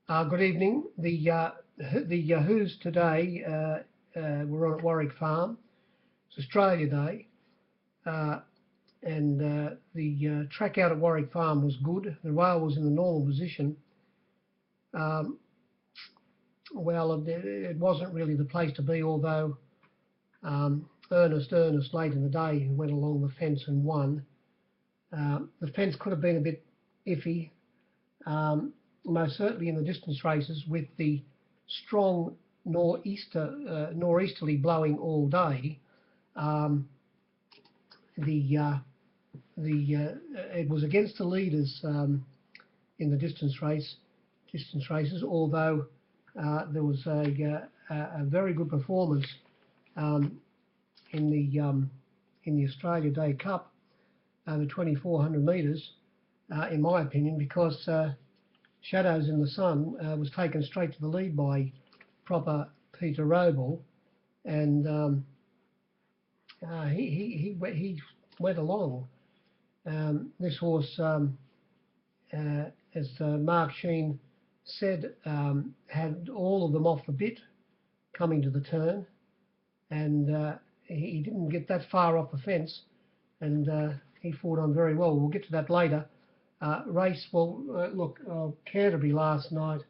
Good evening. The Who's today were on at Warwick Farm. It's Australia Day, and the track out at Warwick Farm was good. The rail was in the normal position. Well, it wasn't really the place to be, although Ernest late in the day went along the fence and won. The fence could have been a bit iffy. Most certainly in the distance races, with the strong northeasterly blowing all day, it was against the leaders in the distance races. Although there was a very good performance in the Australia Day Cup over 2,400 metres, in my opinion, because Shadows in the Sun was taken straight to the lead by proper Peter Roble, and he went along. This horse, as Mark Sheen said, had all of them off the bit coming to the turn, and he didn't get that far off the fence, and he fought on very well. We'll get to that later. Look, Canterbury last night.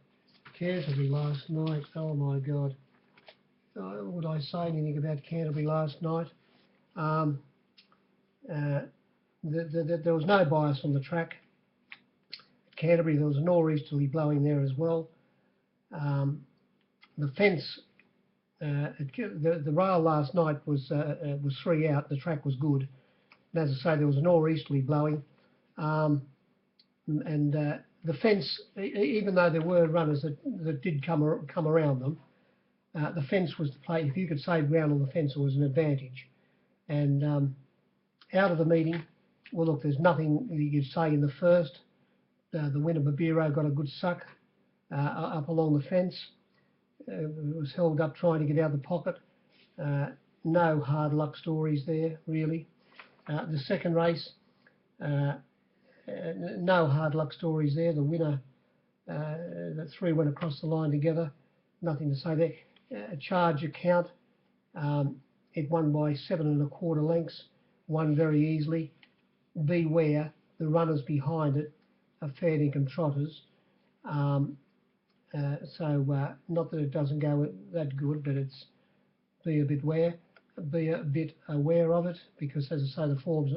Oh my God. Would I say anything about Canterbury last night? There was no bias on the track. At Canterbury, there was a northeasterly blowing there as well. The fence, the rail last night was 3 out. The track was good. And as I say, there was a northeasterly blowing. The fence, even though there were runners that did come around them, the fence was the play. If you could save ground on the fence, it was an advantage. And out of the meeting, well, look, there's nothing you could say in the first. The winner, Babiro, got a good suck up along the fence. It was held up trying to get out of the pocket. No hard luck stories there, really. The second race, no hard luck stories there. The winner, the 3 went across the line together. Nothing to say there. Charger Cant, it won by 7 1/4 lengths. Won very easily. Beware, the runners behind it are fair dinkum trotters. Not that it doesn't go that good, but it's be a bit aware of it, because, as I say, the forms,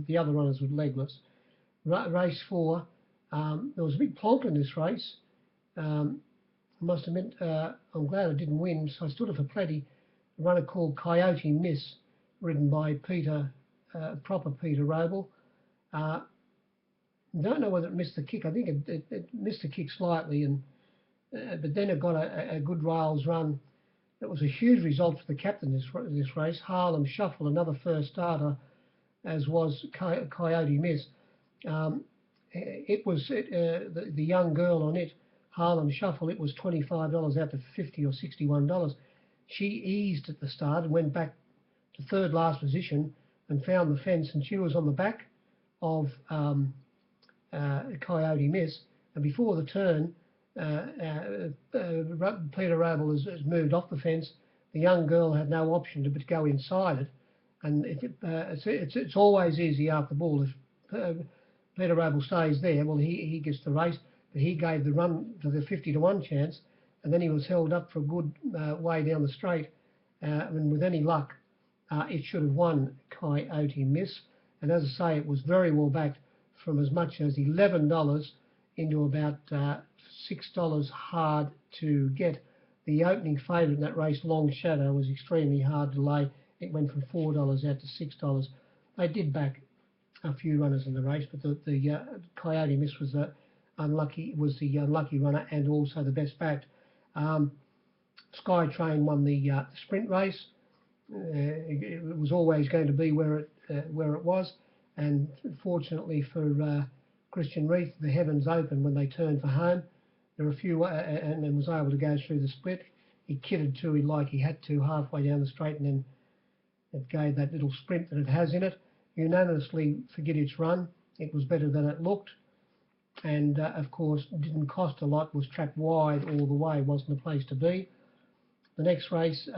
the other runners were legless. Race 4, there was a big plonk in this race. I must admit, I'm glad I didn't win, so I stood up for plenty. A runner called Coyote Miss, ridden by proper Peter Roble. Don't know whether it missed the kick. I think it missed the kick slightly, but then it got a good rails run. It was a huge result for the captain this race. Harlem Shuffle, another first starter, as was Coyote Miss. The young girl on it, Harlem Shuffle, it was $25 out to $50 or $61. She eased at the start and went back to third last position and found the fence, and she was on the back of Coyote Miss. And before the turn, Peter Roble has moved off the fence. The young girl had no option but to go inside it, and it's always easy after the ball. If Peter Roble stays there, well, he gets the race, but he gave the run to the 50-1 chance, and then he was held up for a good way down the straight, and with any luck, it should have won Coyote Miss. And as I say, it was very well backed, from as much as $11 into about $6 hard to get. The opening favourite in that race, Long Shadow, was extremely hard to lay. It went from $4 out to $6. They did back a few runners in the race, but the Coyote Miss was the unlucky runner, and also the best backed. Sky Train won the sprint race. It was always going to be where it was, and fortunately for Christian Reith, the heavens opened when they turned for home. There were a few, and was able to go through the split. He kitted to it like he had to halfway down the straight, and then it gave that little sprint that it has in it. Unanimously forget its run. It was better than it looked. and of course didn't cost a lot, was tracked wide all the way, wasn't the place to be. The next race,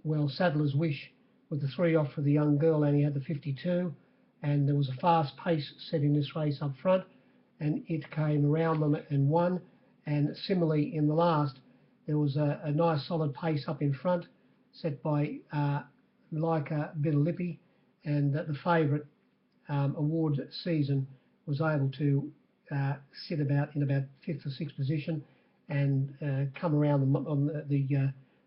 well, Sadler's Wish with the 3 off for the young girl, only had the 52, and there was a fast pace set in this race up front, and it came around them and won. And similarly in the last, there was a nice solid pace up in front set by Leica Bitterlippy, and the favourite award season was able to sit in about 5th or 6th position and come around them on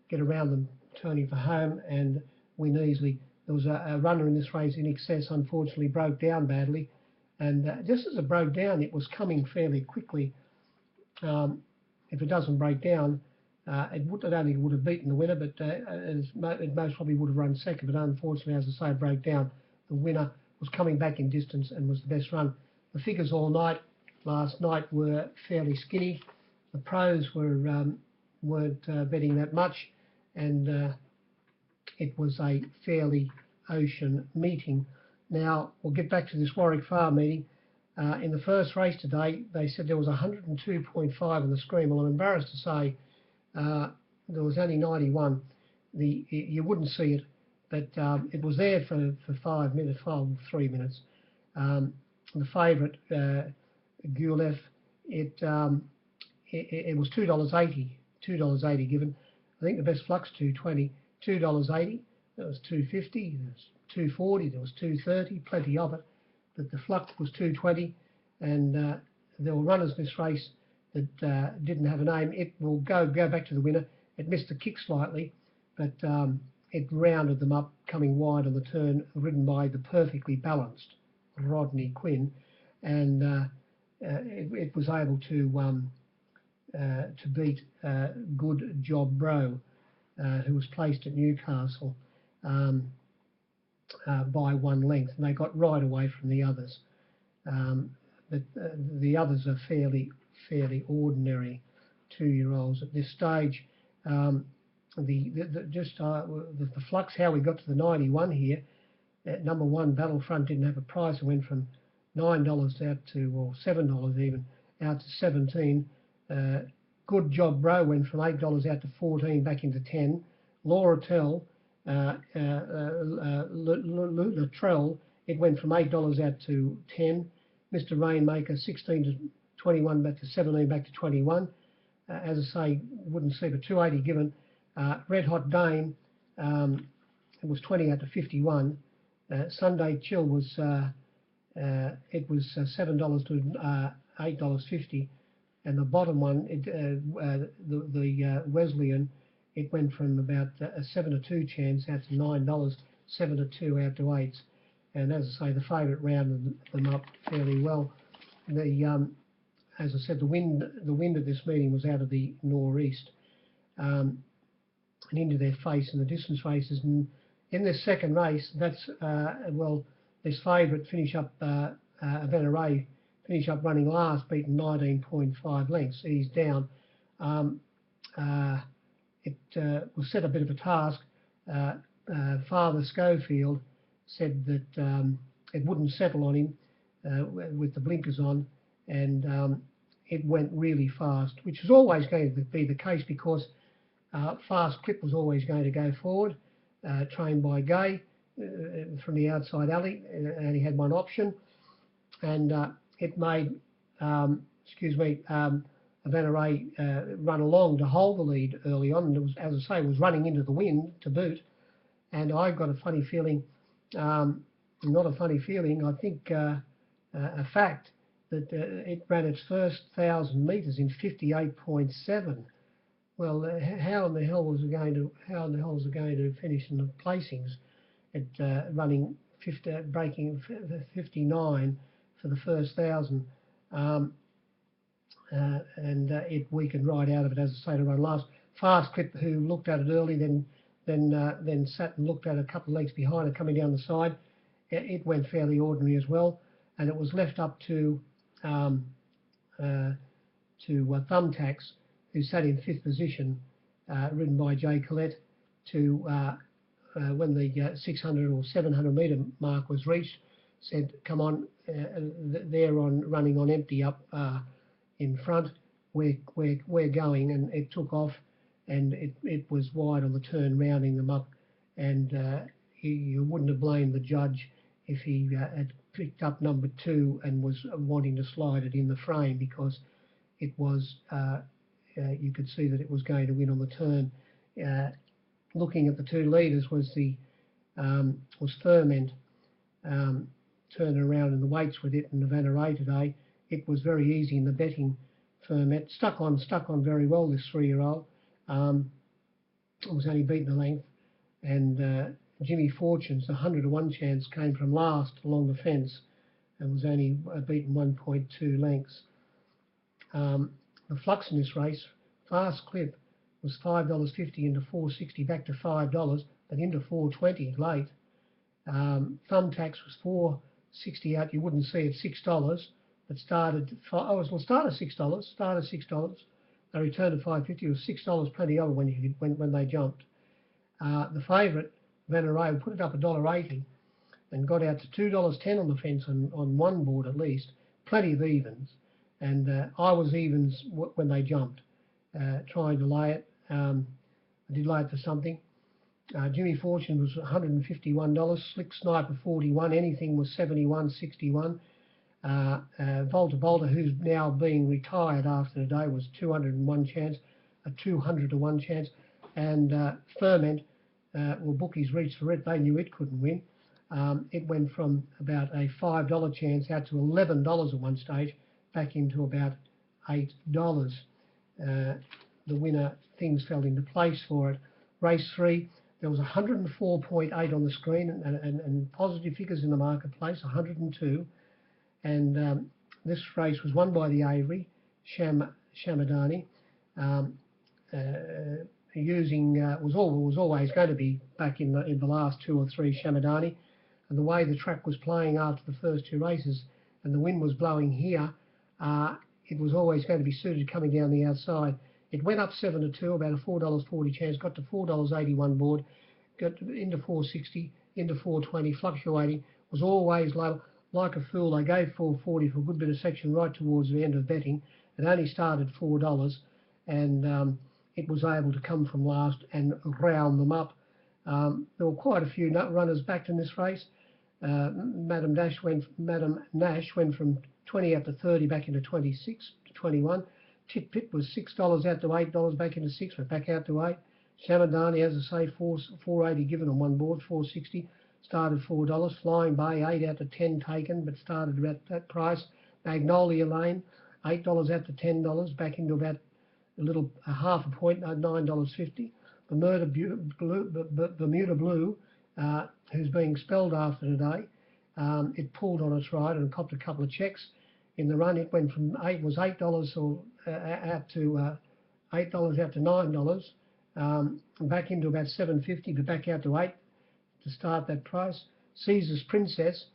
get around them turning for home and win easily. There was a runner in this race in excess, unfortunately broke down badly, and just as it broke down, it was coming fairly quickly. If it doesn't break down, it only would have beaten the winner, but it most probably would have run second. But unfortunately, as I say, it broke down. The winner was coming back in distance and was the best run. The figures all night last night were fairly skinny. The pros weren't betting that much, and it was a fairly ocean meeting. Now we'll get back to this Warwick Farm meeting. In the first race today, they said there was 102.5 on the screen. Well, I'm embarrassed to say there was only 91. You wouldn't see it, but it was there for 5 minutes, 3 minutes. The favourite, Gulef, it was $2.80, $2.80 given. I think the best flux $2.20, $2.80. There was $2.50, there was $2.40, there was $2.30, plenty of it. But the flux was $2.20, and there were runners in this race that didn't have a name. It will go back to the winner. It missed the kick slightly, but it rounded them up, coming wide on the turn, ridden by the perfectly balanced Rodney Quinn, and it was able to beat Good Job Bro, who was placed at Newcastle by 1 length, and they got right away from the others. But the others are fairly ordinary 2-year-olds at this stage. The flux, how we got to the 91 here. At number 1, Battlefront didn't have a price. It went from $9 out to, or $7 even, out to 17. Good Job Bro went from $8 out to 14, back into 10. Laura Tell, Latrell, it went from $8 out to 10. Mr. Rainmaker, 16 to 21, back to 17, back to 21. As I say, wouldn't see, but 280 given. Red Hot Dame, it was 20 out to 51. Sunday Chill was it was $7 to $8.50, and the bottom one, the Wesleyan, it went from about a 7 to 2 chance out to $9, 7 to 2 out to 8s, and as I say, the favourite rounded them up fairly well. As I said, the wind at this meeting was out of the northeast, and into their face in the distance races. And in this second race, that's well, this favourite finish up, Veneray, finish up running last, beaten 19.5 lengths, eased down. It was set a bit of a task. Father Schofield said that it wouldn't settle on him with the blinkers on, and it went really fast, which is always going to be the case because Fast Clip was always going to go forward, trained by Gay from the outside alley, and he had one option, and it made, Veneray run along to hold the lead early on, and it was, as I say, was running into the wind to boot, and I got a funny feeling, not a funny feeling, I think a fact, that it ran its first 1,000 metres in 58.7. Well, how in the hell was it going to finish in the placings at running breaking 59 for the first 1,000, and it weakened right out of it, as I say, to run last. Fast Clip, who looked at it early, then sat and looked at it a couple of legs behind it coming down the side. It went fairly ordinary as well, and it was left up to Thumbtacks, who sat in 5th position, ridden by Jay Collette, to when the 600 or 700 metre mark was reached, said, come on, they're running on empty up in front. We're going, and it took off, and it was wide on the turn, rounding them up, and you wouldn't have blamed the judge if he had picked up number 2 and was wanting to slide it in the frame, because it was you could see that it was going to win on the turn. Looking at the 2 leaders was Ferment, turning around in the weights with it, and Navana today. It was very easy in the betting. Ferment stuck on very well, this 3-year-old. Was only beaten a length, and Jimmy Fortune's 100 to 1 chance came from last along the fence and was only beaten 1.2 lengths. The flux in this race, Fast Clip, was $5.50 into $4.60, back to $5, but into $4.20 late. Thumbtacks was $4.60 out. You wouldn't see it, $6, but started $6. They returned to $5.50. It was $6 plenty over when they jumped. The favourite, Veneray, put it up $1.80 and got out to $2.10 on the fence on one board at least. Plenty of evens, and I was evens when they jumped, trying to lay it. I did lay it for something. Jimmy Fortune was $151. Slick Sniper 41. Anything was 71, 61. Volta, who's now being retired after today, was 201 chance, a 200 to 1 chance, and Ferment. Well, bookies reached for it. They knew it couldn't win. It went from about a $5 chance out to $11 at one stage, back into about $8. The winner, things fell into place for it. Race 3, there was 104.8 on the screen, and positive figures in the marketplace, 102. And this race was won by the Avery, Shamadani. Was always going to be back in the last 2 or 3, Shamadani, and the way the track was playing after the first 2 races, and the wind was blowing here, it was always going to be suited coming down the outside. It went up 7 to 2, about a $4.40 chance, got to $4.81 board, got into $4.60, into $4.20, fluctuating, was always low. Like a fool, I gave $4.40 for a good bit of section right towards the end of betting. It only started $4, and it was able to come from last and round them up. There were quite a few runners backed in this race. Madam Nash went from 20 out to 30, back into 26 to 21. Tit Pit was $6 out to $8, back into 6, went back out to 8. Shamadani, as I say, $4.80 given on one board, $4.60. Started $4. Flying Bay, 8 out to 10 taken, but started at that price. Magnolia Lane, $8 out to $10, back into about a half a point, $9.50. Bermuda Blue, who's being expelled after today, it pulled on its ride and copped a couple of checks in the run. It went from $8 or out to $8 out to $9, back into about $7.50, but back out to $8 to start that price. Caesar's Princess,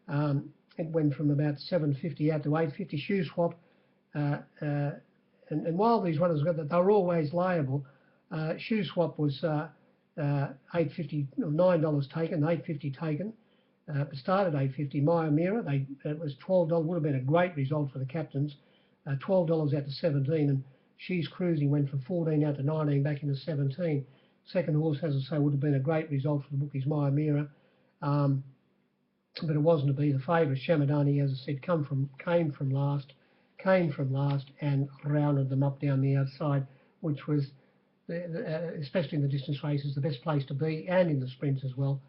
it went from about $7.50 out to $8.50. Shoe Swap, and while these runners got that, they were always liable. Shoe Swap was $8.50, $9 taken, $8.50 taken. Started $8.50. Maya Mira, it was $12. Would have been a great result for the captains. $12 out to 17, and She's Cruising went from 14 out to 19, back into 17. Second horse, as I say, would have been a great result for the bookies, Maya Mira, but it wasn't to be. The favourite, Shamadani, as I said, came from last, and rounded them up down the outside, which was, especially in the distance races, the best place to be, and in the sprints as well.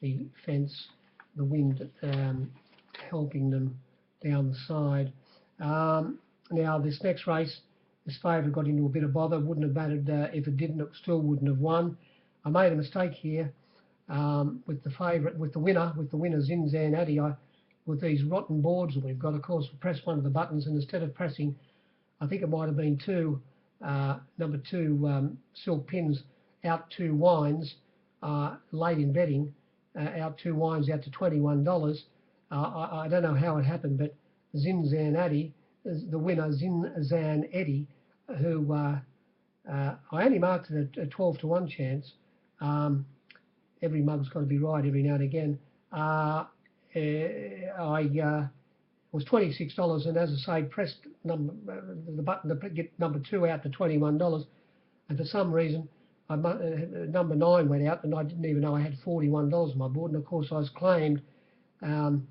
The fence, the wind helping them down the side. Now this next race, this favourite got into a bit of bother. Wouldn't have mattered if it didn't. It still wouldn't have won. I made a mistake here with the favourite, with the winner Zinzan Addy. With these rotten boards that we've got, of course, we pressed one of the buttons, and instead of pressing, I think it might have been number 2 silk pins out 2 wines late in betting, out 2 wines out to $21. I don't know how it happened, but Zinzan Addy, the winner, Zinzan Eddy, who I only marked it at 12 to 1 chance. Every mug's got to be right every now and again. was $26, and as I say, pressed the button to get number 2 out to $21, and for some reason, number 9 went out, and I didn't even know I had $41 on my board, and of course I was claimed, and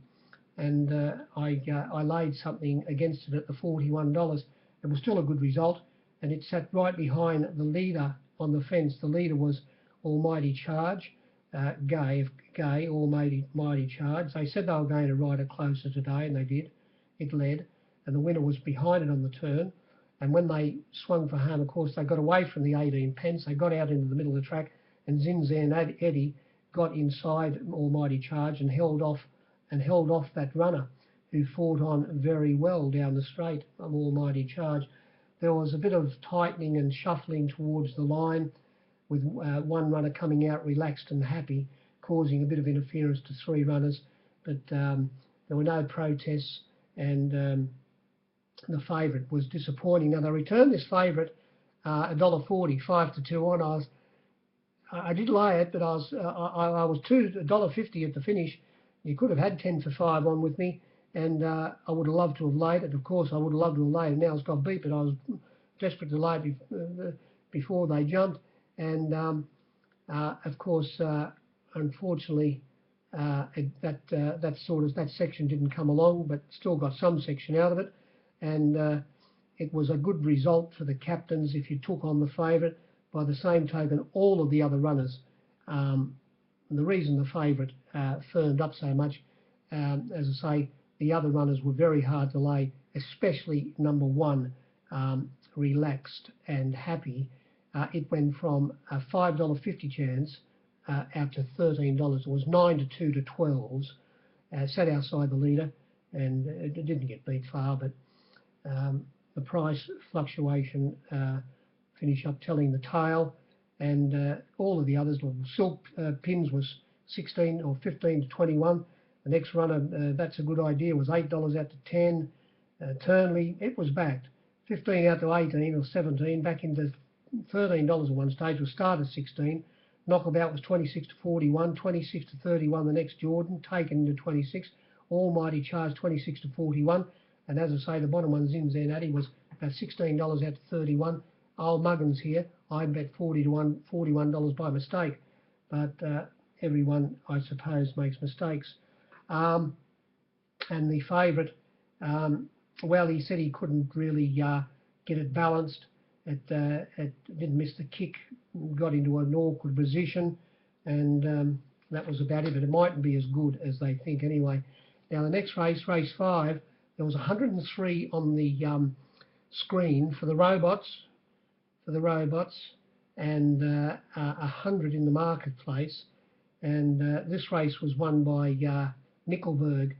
I laid something against it at the $41. It was still a good result, and it sat right behind the leader on the fence. The leader was Almighty Charge, Gay, Almighty Charge. They said they were going to ride it closer today, and they did. It led, and the winner was behind it on the turn. And when they swung for home, of course, they got away from the 18 pence. They got out into the middle of the track, and Zinzan Eddie got inside Almighty Charge and held off that runner, who fought on very well down the straight of Almighty Charge. There was a bit of tightening and shuffling towards the line, with one runner coming out relaxed and happy, causing a bit of interference to 3 runners, but there were no protests, and the favourite was disappointing. Now, they returned this favourite $1.40, 5 to 2 on. I did lay it, but I was $2.50 at the finish. You could have had 10 for 5 on with me, and I would have loved to have laid it. Of course, I would have loved to have laid it. Now it's got beat, but I was desperate to lay it before they jumped. And of course, unfortunately, that section didn't come along, but still got some section out of it. And it was a good result for the captains if you took on the favourite. By the same token, all of the other runners, the reason the favourite firmed up so much, as I say, the other runners were very hard to lay, especially number 1, Relaxed and Happy. It went from a $5.50 chance out to $13. It was 9 to 2 to 12s. Sat outside the leader, and it didn't get beat far, but the price fluctuation finished up telling the tale, and all of the others, Silk Pins was 16 or 15 to 21. The next runner, That's a Good Idea, was $8 out to 10. Turnley, it was backed 15 out to 18 or 17, back into $13 at one stage. Was started 16. Knockabout was 26 to 41, 26 to 31. The next Jordan taken into 26. Almighty Charge 26 to 41, and as I say, the bottom one, Zinzanati, was about $16 out to 31. Old Muggins here, I bet $41 by mistake, but everyone, I suppose, makes mistakes. And the favourite, well, he said he couldn't really get it balanced. It didn't miss the kick, got into an awkward position, and that was about it. But it mightn't be as good as they think anyway. Now the next race, race 5, there was 103 on the screen for the robots, and 100 in the marketplace. And this race was won by Nickelberg.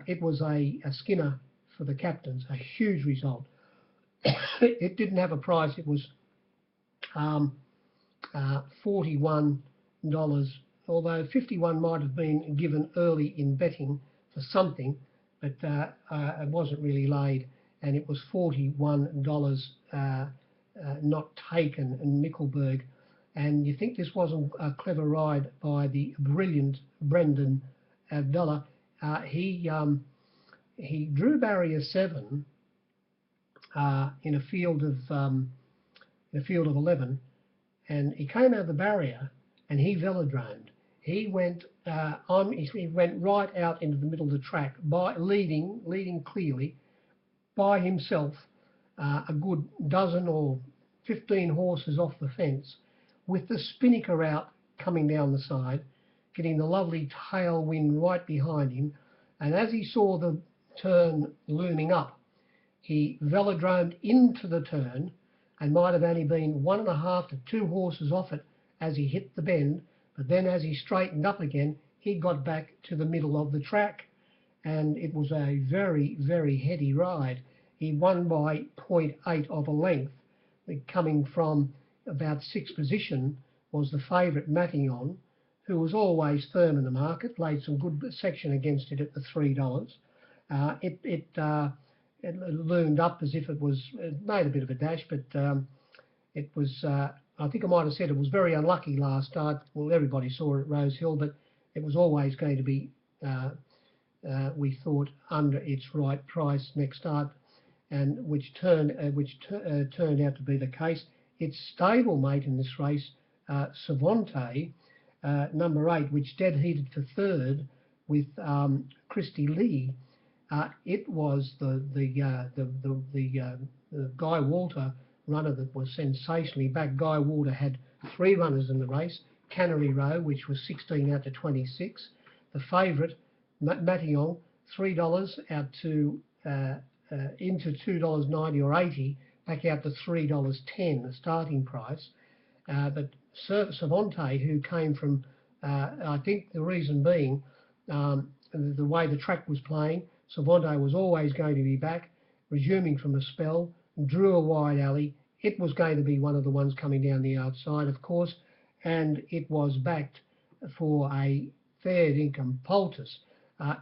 It was a skinner for the captains, a huge result. It didn't have a price. It was $41, although 51 might have been given early in betting for something, but it wasn't really laid, and it was $41 not taken in Nickelberg. And you think this wasn't a clever ride by the brilliant Brendan Abdullah. He drew barrier 7 in a field of 11, and he came out of the barrier and he velodromed. He went he went right out into the middle of the track, by leading clearly by himself, a good dozen or 15 horses off the fence, with the spinnaker out coming down the side, getting the lovely tailwind right behind him. And as he saw the turn looming up, he velodromed into the turn and might have only been 1.5 to 2 horses off it as he hit the bend. But then as he straightened up again, he got back to the middle of the track, and it was a very, very heady ride. He won by 0.8 of a length. Coming from about 6th position was the favourite Matignon, who was always firm in the market, laid some good section against it at the $3. It loomed up as if it made a bit of a dash, but it was, I think I might have said it was very unlucky last start. Well, everybody saw it at Rose Hill, but it was always going to be we thought under its right price next start, and which turned out to be the case. Its stablemate in this race, Savante, number 8, which dead heated for third with Christy Lee. It was the Guy Walter runner that was sensationally back. Guy Walter had 3 runners in the race. Cannery Row, which was 16 out to 26. The favourite, Matillon, $3 out to into $2.90 or 80, back out to $3.10, the starting price. But Savante, who came from, I think the reason being the way the track was playing, Savante was always going to be back, resuming from a spell, drew a wide alley. It was going to be one of the ones coming down the outside, of course, and it was backed for a fair income poultice.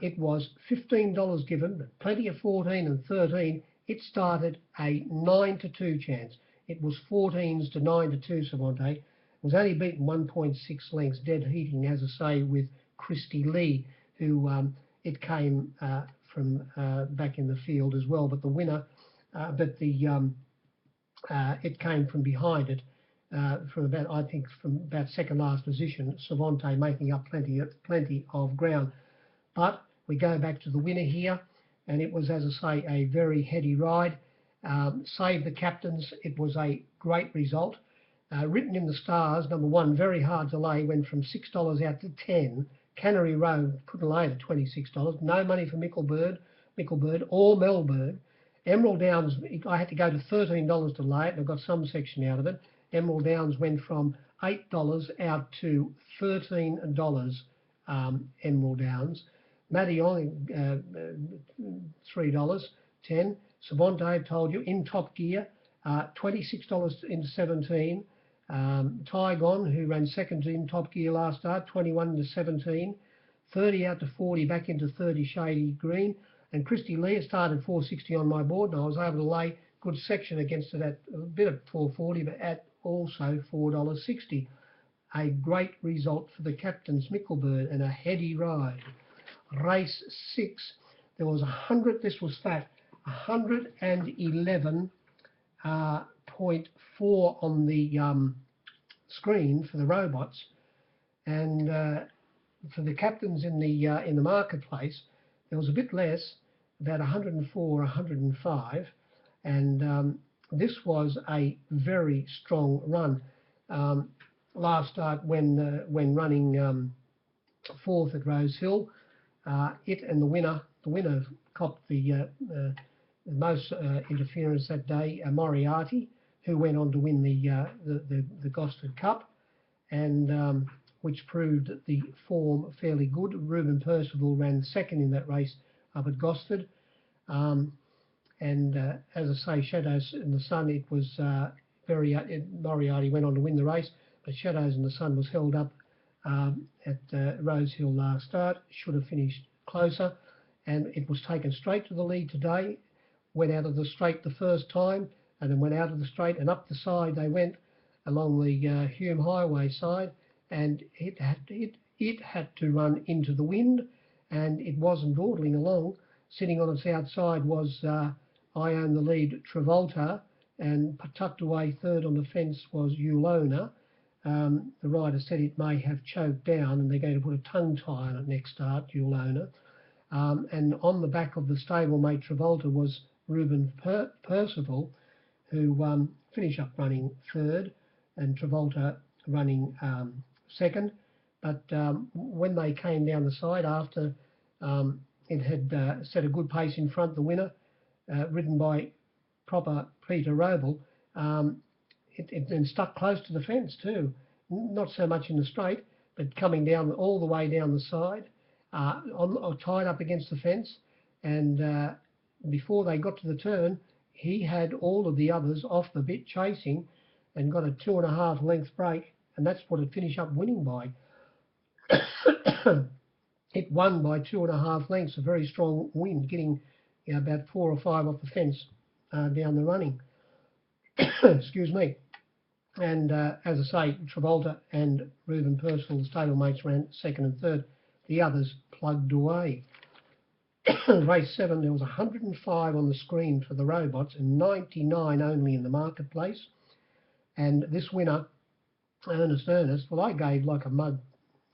It was $15 given, but plenty of 14 and 13. It started a 9-2 chance. It was 14s to 9-2 Savante. It was only beaten 1.6 lengths, dead heating, as I say, with Christy Lee, who it came from back in the field as well. But the winner, it came from behind it, from about, I think, from about second last position. Savante making up plenty of ground. But we go back to the winner here, and it was, as I say, a very heady ride. Save the captains, it was a great result. Written in the stars, number 1, very hard to lay, went from $6 out to 10. Cannery Row couldn't lay it at $26. No money for Micklebird or Melbourne. Emerald Downs, I had to go to $13 to lay it, and I got some section out of it. Emerald Downs went from $8 out to $13, Emerald Downs. Matillon, $3.10. Savante, I told you, in top gear, $26 into 17. Tygon, who ran second in top gear last start, 21 to 17. 30 out to 40, back into 30 shady green. And Christy Lee started 460 on my board, and I was able to lay good section against it at a bit of 440, but at also $4.60. A great result for the captains, Micklebird, and a heady ride. Race 6, there was 100, this was fat, 111.4 on the screen for the robots, and for the captains in the marketplace, there was a bit less, about 104, 105, and this was a very strong run. Last start, when running 4th at Rose Hill, it and the winner copped the most interference that day, Moriarty, who went on to win the Gosford Cup, and which proved that the form fairly good. Reuben Percival ran second in that race up at Gosford, and as I say, Shadows in the Sun, it was Moriarty went on to win the race, but Shadows in the Sun was held up at Rose Hill last start. Should have finished closer, and it was taken straight to the lead today. Went out of the straight the first time, and then went out of the straight and up the side they went along the Hume Highway side, and it had to run into the wind, and it wasn't dawdling along. Sitting on its outside was I Own the Lead, Travolta, and tucked away third on the fence was Ulona. The rider said it may have choked down, and they're going to put a tongue tie on it next start, Ulona. And on the back of the stablemate Travolta was Reuben Percival, who finished up running third, and Travolta running second. But when they came down the side, after it had set a good pace in front, the winner, ridden by proper Peter Roble, it then stuck close to the fence too. Not so much in the straight, but coming down all the way down the side, tied up against the fence. And before they got to the turn, he had all of the others off the bit chasing, and got a 2.5 length break, and that's what it finished up winning by. It won by 2.5 lengths, a very strong win, getting about 4 or 5 off the fence down the running. Excuse me. And as I say, Travolta and Reuben Percival, the stablemates, ran second and third. The others plugged away. Race 7, there was 105 on the screen for the robots and 99 only in the marketplace. And this winner, Ernest, well, I gave like a mug,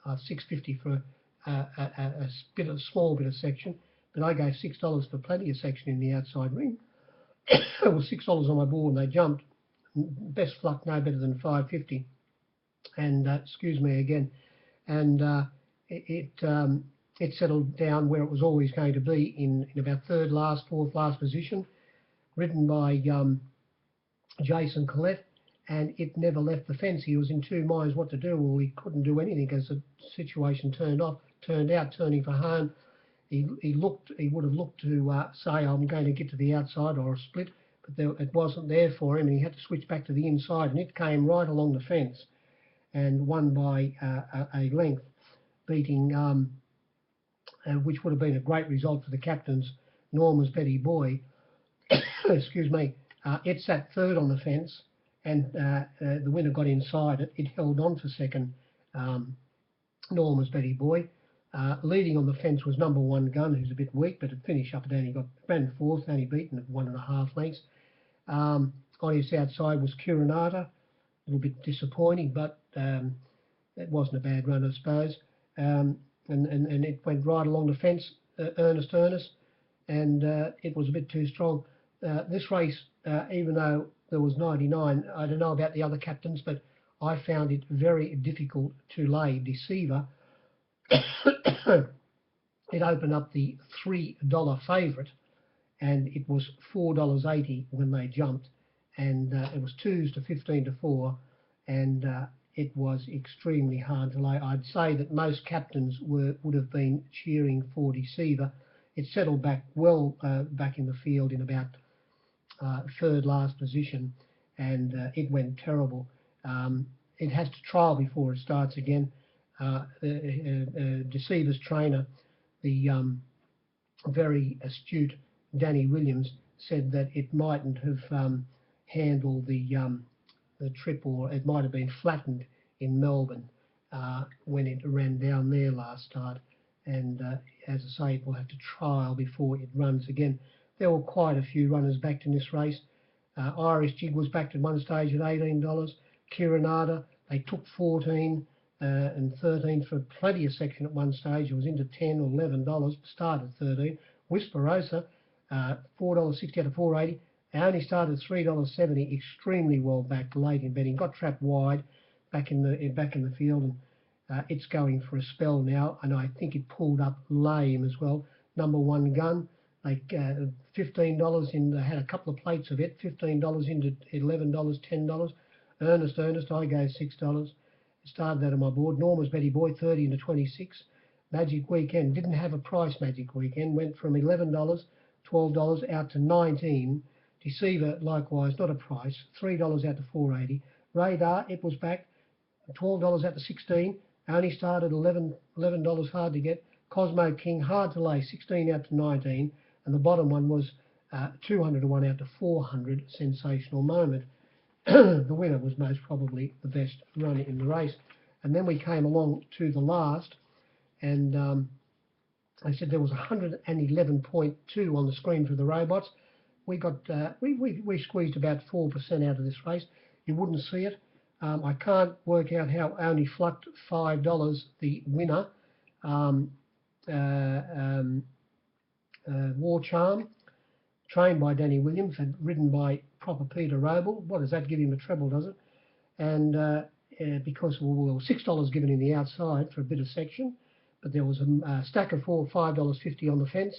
$6.50 for a small bit of section, but I gave $6 for plenty of section in the outside ring. It was $6 on my board, and they jumped. Best luck, no better than $5.50. And excuse me again. And it settled down where it was always going to be in about third last, fourth last position, ridden by Jason Collette, and it never left the fence. He was in two minds what to do. Well, he couldn't do anything as the situation turned out turning for home. He would have looked to say, I'm going to get to the outside or a split, but it wasn't there for him, and he had to switch back to the inside, and it came right along the fence and won by a length, beating, which would have been a great result for the captains, Norma's Betty Boy. Excuse me. It sat third on the fence, and the winner got inside it. It held on for second, Norma's Betty Boy. Leading on the fence was number 1 Gun, who's a bit weak, but it finished up. It ran fourth, only beaten at 1.5 lengths. On his outside was Curanata, a little bit disappointing, but it wasn't a bad run, I suppose. And it went right along the fence, Ernest, and it was a bit too strong. This race, even though there was 99, I don't know about the other captains, but I found it very difficult to lay Deceiver. It opened up the $3 favourite, and it was $4.80 when they jumped, and it was 2s to 15 to 4, and it was extremely hard to lay. I'd say that most captains would have been cheering for Deceiver. It settled back well back in the field in about third last position, and it went terrible. It has to trial before it starts again. Deceiver's trainer, the very astute Danny Williams, said that it mightn't have handled the trip, or it might have been flattened in Melbourne when it ran down there last start. And as I say, it will have to trial before it runs again. There were quite a few runners backed in this race. Irish Jig was backed at one stage at $18. Curanata, they took 14 and 13 for plenty of section at one stage. It was into $10 or $11, started 13. Whisperosa, $4.60 out of $4.80. They only started $3.70, extremely well backed late in betting. Got trapped wide back in the field, and it's going for a spell now. And I think it pulled up lame as well. Number 1 Gun, like $15 in. They had a couple of plates of it. $15 into $11, $10. Ernest, I gave $6. Started that on my board. Norma's Betty Boy, 30 into 26. Magic Weekend didn't have a price. Magic Weekend went from $11, $12 out to 19. Deceiver, likewise, not a price. $3 out to 4.80. Radar, it was back. $12 out to 16. Only started $11 hard to get. Cosmo King, hard to lay, 16 out to 19. And the bottom one was 200 to 1 out to 400. Sensational Moment. The winner was most probably the best runner in the race. And then we came along to the last, and I said there was 111.2 on the screen for the robots. We got we squeezed about 4% out of this race. You wouldn't see it. I can't work out how only flucked $5 the winner. War Charm, trained by Danny Williams and ridden by proper Peter Roble. What does that give him? A treble, does it? And because $6 given in the outside for a bit of section, but there was a stack of $5.50 on the fence,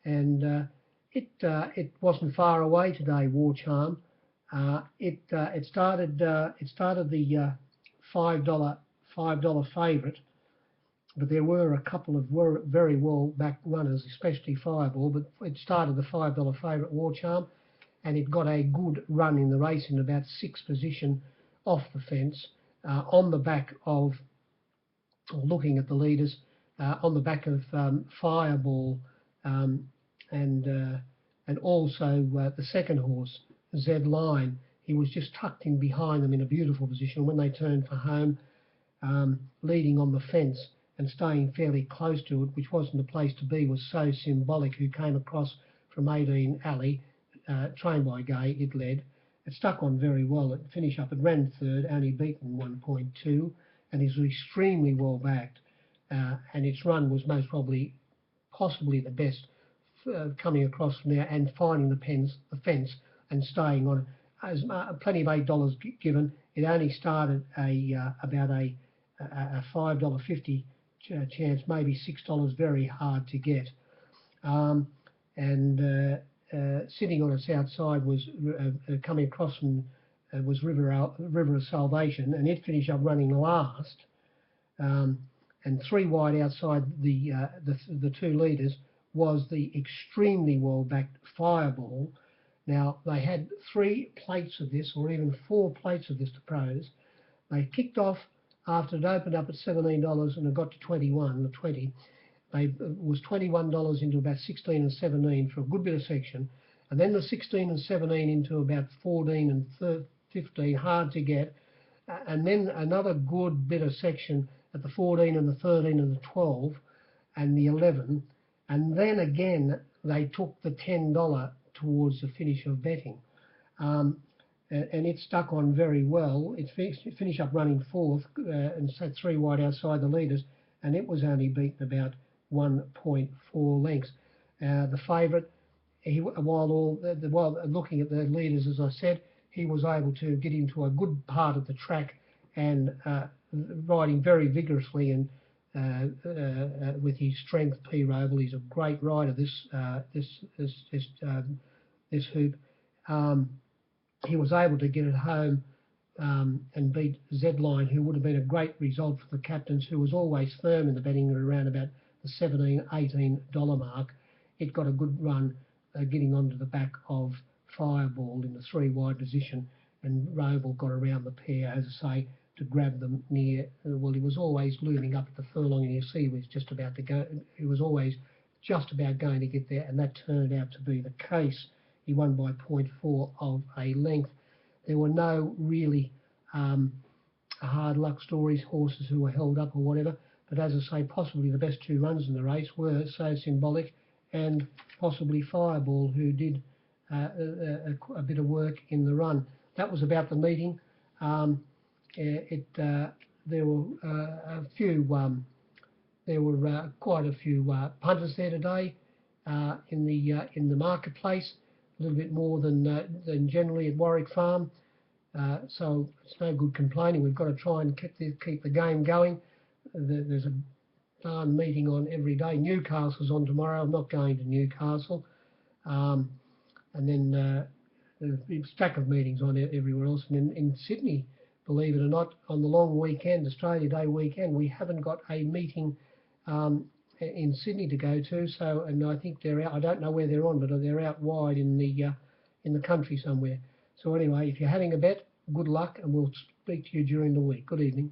and it wasn't far away today. War Charm. It started the $5 favourite, but there were a couple of very well backed runners, especially Fireball. But it started the $5 favourite, War Charm, and it got a good run in the race in about 6th position off the fence, on the back of, looking at the leaders, on the back of Fireball, and also the second horse, Z Line. He was just tucked in behind them in a beautiful position. When they turned for home, leading on the fence and staying fairly close to it, which wasn't the place to be, was So Symbolic, who came across from 18 Alley, trained by Gay. It led. It stuck on very well. It finished up. It ran third, only beaten 1.2, and is extremely well backed. And its run was most probably, possibly the best, coming across from there and finding the fence and staying on it. As plenty of $8 given. It only started about a $5.50 chance, maybe $6, very hard to get. Sitting on its outside was coming across from was River of Salvation, and it finished up running last. And 3 wide outside the 2 leaders was the extremely well backed Fireball. Now they had 3 plates of this, or even 4 plates of this to pros. They kicked off after it opened up at $17 and it got to 21 or 20. It was $21 into about 16 and 17 for a good bit of section, and then the 16 and 17 into about 14 and 15, hard to get, and then another good bit of section at the 14 and the 13 and the 12 and the 11, and then again they took the $10 towards the finish of betting. And it stuck on very well. It finished up running 4th and sat 3 wide outside the leaders, and it was only beaten about 1.4 lengths. The favourite, while looking at the leaders, as I said, he was able to get into a good part of the track and riding very vigorously and with his strength. P. Roble, he's a great rider. This hoop. He was able to get it home and beat Z-Line, who would have been a great result for the captains, who was always firm in the betting at around about the $17, $18 mark. It got a good run getting onto the back of Fireball in the 3 wide position, and Roble got around the pair, as I say, to grab them near. Well, he was always looming up at the furlong, and you see he was just about to go. He was always just about going to get there, and that turned out to be the case. He won by 0.4 of a length. There were no really hard luck stories, horses who were held up or whatever, but as I say, possibly the best 2 runs in the race were So Symbolic and possibly Fireball, who did a bit of work in the run. That was about the meeting. There were quite a few punters there today in the marketplace, a little bit more than generally at Warwick Farm. So it's no good complaining. We've got to try and keep the game going. There's a darn meeting on every day. Newcastle's on tomorrow. I'm not going to Newcastle. And then there's a stack of meetings on everywhere else. And in Sydney, believe it or not, on the long weekend, Australia Day weekend, we haven't got a meeting in Sydney to go to. So, and I think they're out. I don't know where they're on, but they're out wide in the country somewhere. So anyway, if you're having a bet, good luck, and we'll speak to you during the week. Good evening.